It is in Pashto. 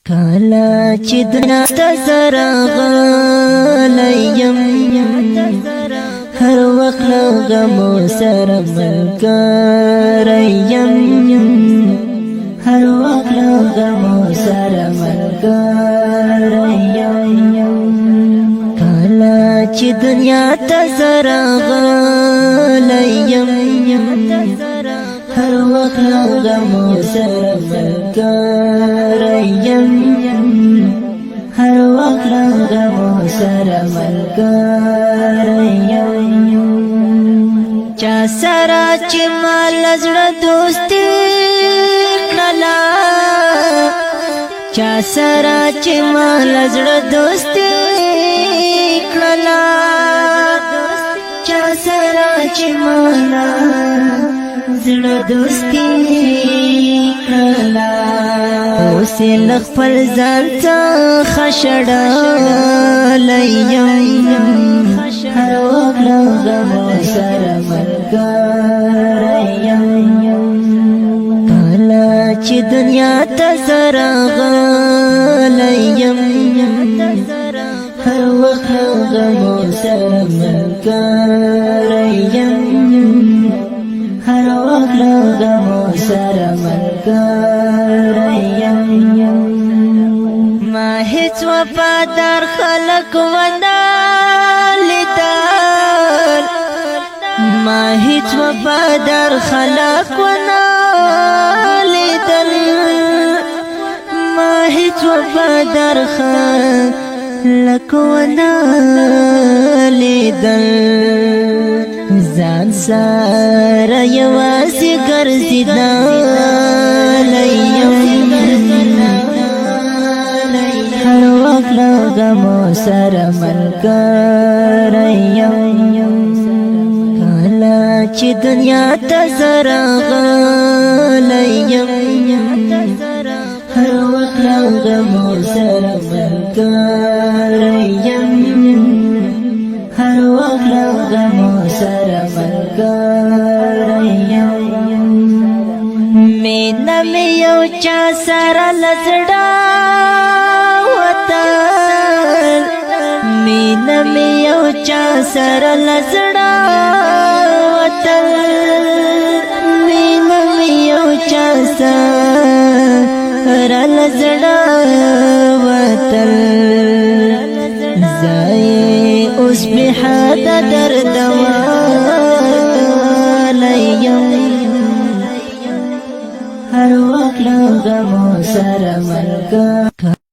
کالا چې دنیا ته زرا غلیم هر وخت له غمو سره ملګریم هر وخت له غمو سره ملګریم کالا چې دنیا ته زرا غلیم هر وخت له غمو سره ملګریم هر وخت له غمو سره ملګریم چا سره چې مال زړه دوستي کړلا چا سره چې مال زړه دوستي کړلا چا سره چې مال زړه دوستي کړلا اوس لخپل ځان ته خشړلیم هر وخت له غمو سره ملګریم کله چې دنیا ته زرا غلیم هر وخت له غمو سره ملګریم هر وخت له غمو سره ملګریم ما هیڅ وفادار خلق ونه لیدل ما هیڅ وفادار خلق ونه لیدل ما هیڅ وفادار خلق ونه لیدل ځان سره یوازې ګرځېدلیم هر وخت له غمو سره ملګریم کله چې دنیا ته زرا غلیم هر وخت له غمو سره ملګریم هر وخت له غمو سره ملګریم مینه مې یو چا سره له زړه وتل مینه مې یو چا سره له زړه وتل مینه مې یو چا سره له زړه وتل اوس به حد درد والیم هر وخت له غمو سره ملګریم